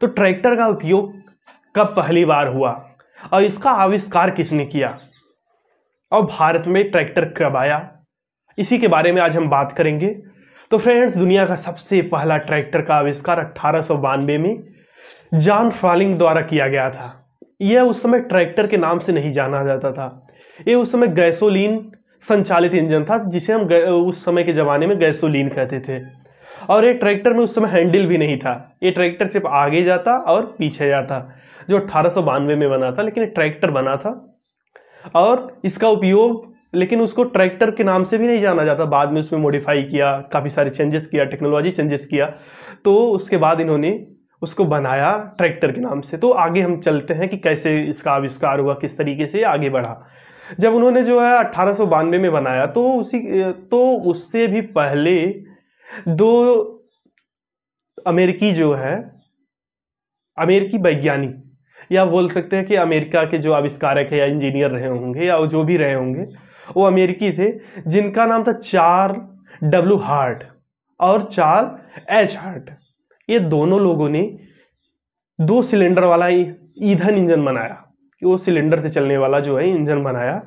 तो ट्रैक्टर का उपयोग कब पहली बार हुआ और इसका आविष्कार किसने किया और भारत में ट्रैक्टर कब आया, इसी के बारे में आज हम बात करेंगे। तो फ्रेंड्स, दुनिया का सबसे पहला ट्रैक्टर का आविष्कार 1892 में जॉन फ्रालिंग द्वारा किया गया था। यह उस समय ट्रैक्टर के नाम से नहीं जाना जाता था। ये उस समय गैसोलीन संचालित इंजन था, जिसे हम उस समय के ज़माने में गैसोलीन कहते थे। और ये ट्रैक्टर में उस समय हैंडल भी नहीं था। ये ट्रैक्टर सिर्फ आगे जाता और पीछे जाता, जो 1892 में बना था। लेकिन ये ट्रैक्टर बना था और इसका उपयोग, लेकिन उसको ट्रैक्टर के नाम से भी नहीं जाना जाता। बाद में उसमें मॉडिफाई किया, काफ़ी सारे चेंजेस किया, टेक्नोलॉजी चेंजेस किया, तो उसके बाद इन्होंने उसको बनाया ट्रैक्टर के नाम से। तो आगे हम चलते हैं कि कैसे इसका आविष्कार हुआ, किस तरीके से आगे बढ़ा। जब उन्होंने जो है 1892 में बनाया तो उससे भी पहले दो अमेरिकी वैज्ञानिक, या बोल सकते हैं कि अमेरिका के जो आविष्कारक है या इंजीनियर रहे होंगे या जो भी रहे होंगे, वो अमेरिकी थे, जिनका नाम था चार्ल्स डब्ल्यू हार्ट और चार्ल्स एच हार्ट। ये दोनों लोगों ने 2 सिलेंडर वाला ईंधन इंजन बनाया, कि वो सिलेंडर से चलने वाला जो है इंजन बनाया,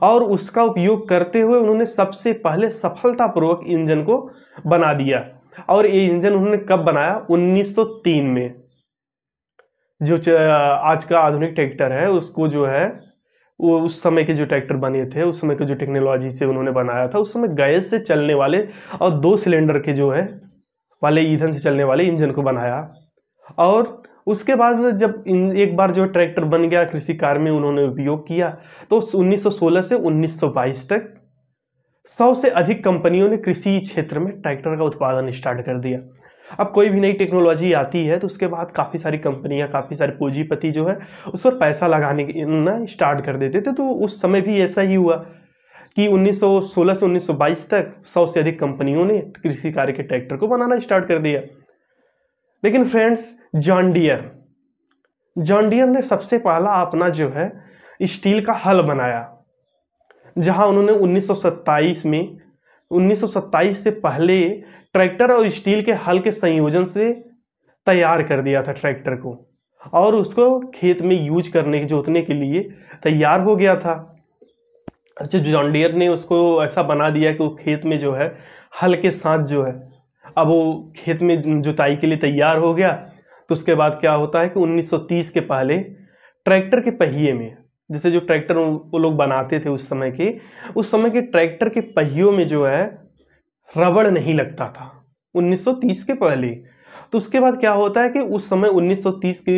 और उसका उपयोग करते हुए उन्होंने सबसे पहले सफलतापूर्वक इंजन को बना दिया। और ये इंजन उन्होंने कब बनाया? 1903 में। जो आज का आधुनिक ट्रैक्टर है उसको जो है वो उस समय के जो ट्रैक्टर बने थे, उस समय के जो टेक्नोलॉजी से उन्होंने बनाया था, उस समय गैस से चलने वाले और 2 सिलेंडर के जो है वाले ईंधन से चलने वाले इंजन को बनाया। और उसके बाद जब एक बार जो ट्रैक्टर बन गया, कृषि कार्य में उन्होंने उपयोग किया, तो 1916 से 1922 तक 100 से अधिक कंपनियों ने कृषि क्षेत्र में ट्रैक्टर का उत्पादन स्टार्ट कर दिया। अब कोई भी नई टेक्नोलॉजी आती है तो उसके बाद काफ़ी सारी कंपनियां, काफ़ी सारे पूंजीपति जो है उस पर पैसा लगाने स्टार्ट कर देते थे। तो उस समय भी ऐसा ही हुआ कि 1916 से 1922 तक 100 से अधिक कंपनियों ने कृषि कार्य के ट्रैक्टर को बनाना स्टार्ट कर दिया। लेकिन फ्रेंड्स, जॉन डियर ने सबसे पहला अपना जो है स्टील का हल बनाया, जहां उन्होंने 1927 से पहले ट्रैक्टर और स्टील के हल के संयोजन से तैयार कर दिया था ट्रैक्टर को, और उसको खेत में यूज करने, जोतने के लिए तैयार हो गया था। अच्छा, जॉन डियर ने उसको ऐसा बना दिया कि वो खेत में जो है हल के साथ जो है, अब वो खेत में जुताई के लिए तैयार हो गया। तो उसके बाद क्या होता है कि 1930 के पहले ट्रैक्टर के पहिए में, जैसे जो ट्रैक्टर वो लोग बनाते थे उस समय के ट्रैक्टर के पहियों में जो है रबड़ नहीं लगता था 1930 के पहले। तो उसके बाद क्या होता है कि उस समय 1930 के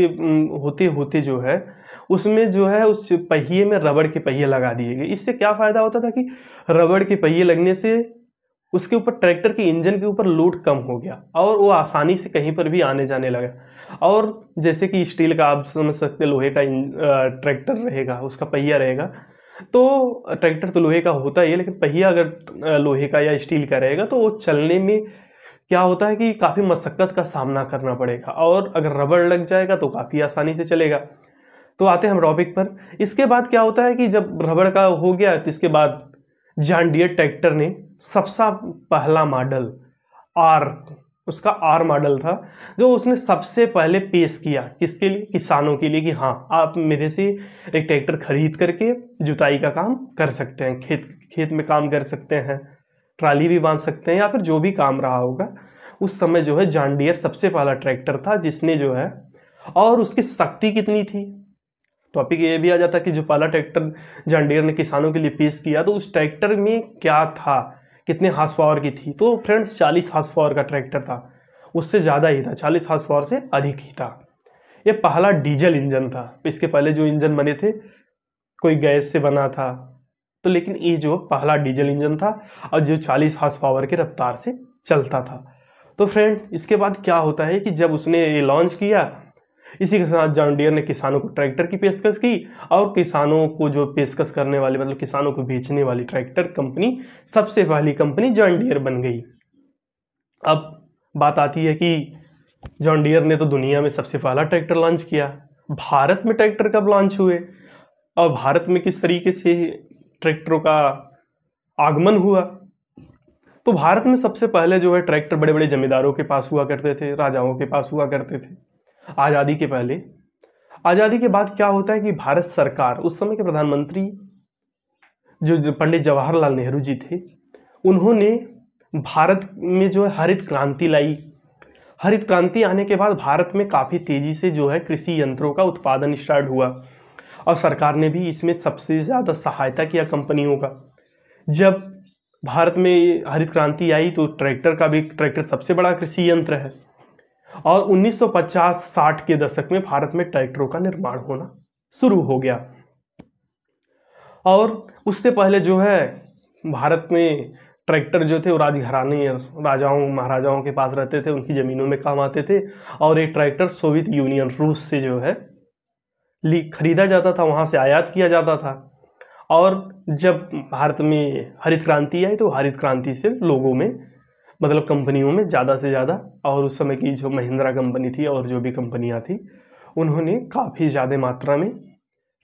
होते होते जो है उसमें जो है उस पहिए में रबड़ के पहिए लगा दिए गए। इससे क्या फ़ायदा होता था कि रबड़ के पहिए लगने से उसके ऊपर, ट्रैक्टर के इंजन के ऊपर लोड कम हो गया और वो आसानी से कहीं पर भी आने जाने लगा। और जैसे कि स्टील का आप समझ सकते, लोहे का ट्रैक्टर रहेगा, उसका पहिया रहेगा, तो ट्रैक्टर तो लोहे का होता ही है, लेकिन पहिया अगर लोहे का या स्टील का रहेगा तो वो चलने में क्या होता है कि काफ़ी मशक्क़त का सामना करना पड़ेगा, और अगर रबड़ लग जाएगा तो काफ़ी आसानी से चलेगा। तो आते हैं हम टॉपिक पर। इसके बाद क्या होता है कि जब रबड़ का हो गया तो इसके बाद जॉन डियर ट्रैक्टर ने सबसे पहला मॉडल उसका आर मॉडल था, जो उसने सबसे पहले पेश किया। किसके लिए? किसानों के लिए, कि हाँ, आप मेरे से एक ट्रैक्टर खरीद करके जुताई का काम कर सकते हैं, खेत में काम कर सकते हैं, ट्राली भी बांध सकते हैं, या फिर जो भी काम रहा होगा। उस समय जो है जॉन डियर सबसे पहला ट्रैक्टर था जिसने जो है, और उसकी शक्ति कितनी थी, टॉपिक ये भी आ जाता कि जो पहला ट्रैक्टर जॉन डियर ने किसानों के लिए पेश किया तो उस ट्रैक्टर में क्या था, कितने हार्स पावर की थी। तो फ्रेंड्स, 40 हार्स पावर का ट्रैक्टर था, उससे ज़्यादा ही था, 40 हार्स पावर से अधिक ही था। ये पहला डीजल इंजन था। इसके पहले जो इंजन बने थे कोई गैस से बना था, तो लेकिन ये जो पहला डीजल इंजन था और जो 40 हार्स पावर के रफ्तार से चलता था। तो फ्रेंड, इसके बाद क्या होता है कि जब उसने ये लॉन्च किया, इसी के साथ जॉन डियर ने किसानों को ट्रैक्टर की पेशकश की, और किसानों को जो पेशकश करने वाली, मतलब किसानों को बेचने वाली ट्रैक्टर कंपनी, सबसे पहली कंपनी जॉन डियर बन गई। अब बात आती है कि जॉन डियर ने तो दुनिया में सबसे पहला ट्रैक्टर लॉन्च किया, भारत में ट्रैक्टर कब लॉन्च हुए और भारत में किस तरीके से ट्रैक्टरों का आगमन हुआ। तो भारत में सबसे पहले जो है ट्रैक्टर बड़े बड़े जमींदारों के पास हुआ करते थे, राजाओं के पास हुआ करते थे। आज़ादी के पहले। आज़ादी के बाद क्या होता है कि भारत सरकार, उस समय के प्रधानमंत्री जो पंडित जवाहरलाल नेहरू जी थे, उन्होंने भारत में जो है हरित क्रांति लाई। हरित क्रांति आने के बाद भारत में काफ़ी तेज़ी से जो है कृषि यंत्रों का उत्पादन स्टार्ट हुआ और सरकार ने भी इसमें सबसे ज़्यादा सहायता किया कंपनियों का। जब भारत में हरित क्रांति आई तो ट्रैक्टर सबसे बड़ा कृषि यंत्र है और 1950-60 के दशक में भारत में ट्रैक्टरों का निर्माण होना शुरू हो गया। और उससे पहले जो है भारत में ट्रैक्टर जो थे वो राजघराने राजाओं महाराजाओं के पास रहते थे, उनकी ज़मीनों में काम आते थे। और ये ट्रैक्टर सोवियत यूनियन, रूस से जो है खरीदा जाता था, वहाँ से आयात किया जाता था। और जब भारत में हरित क्रांति आई तो हरित क्रांति से लोगों में, मतलब कंपनियों में ज़्यादा से ज़्यादा, और उस समय की जो महिंद्रा कंपनी थी और जो भी कंपनियाँ थी, उन्होंने काफ़ी ज़्यादा मात्रा में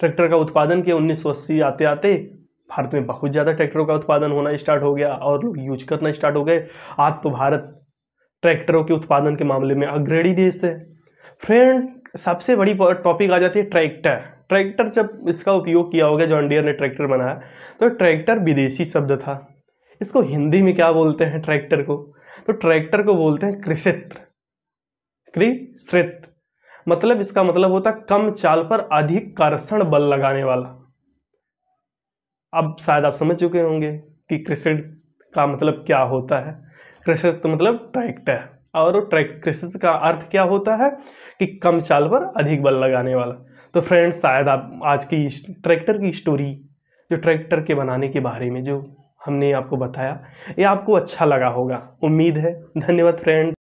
ट्रैक्टर का उत्पादन किया। 1980 आते आते भारत में बहुत ज़्यादा ट्रैक्टरों का उत्पादन होना स्टार्ट हो गया और लोग यूज करना स्टार्ट हो गए। आज तो भारत ट्रैक्टरों के उत्पादन के मामले में अग्रणी देश है। फ्रेंड, सबसे बड़ी टॉपिक आ जाती है ट्रैक्टर। जब इसका उपयोग किया होगा, जॉन डियर ने ट्रैक्टर बनाया, तो ट्रैक्टर विदेशी शब्द था। इसको हिंदी में क्या बोलते हैं ट्रैक्टर को? तो ट्रैक्टर को बोलते हैं कृषित्र। मतलब इसका मतलब होता है कम चाल पर अधिक कर्षण बल लगाने वाला। अब शायद आप समझ चुके होंगे कि कृषित्र का मतलब क्या होता है। कृषित्र मतलब ट्रैक्टर, और कृषित्र का अर्थ क्या होता है कि कम चाल पर अधिक बल लगाने वाला। तो फ्रेंड्स, शायद आप आज की ट्रैक्टर की स्टोरी, जो ट्रैक्टर के बनाने के बारे में जो हमने आपको बताया, ये आपको अच्छा लगा होगा, उम्मीद है। धन्यवाद फ्रेंड।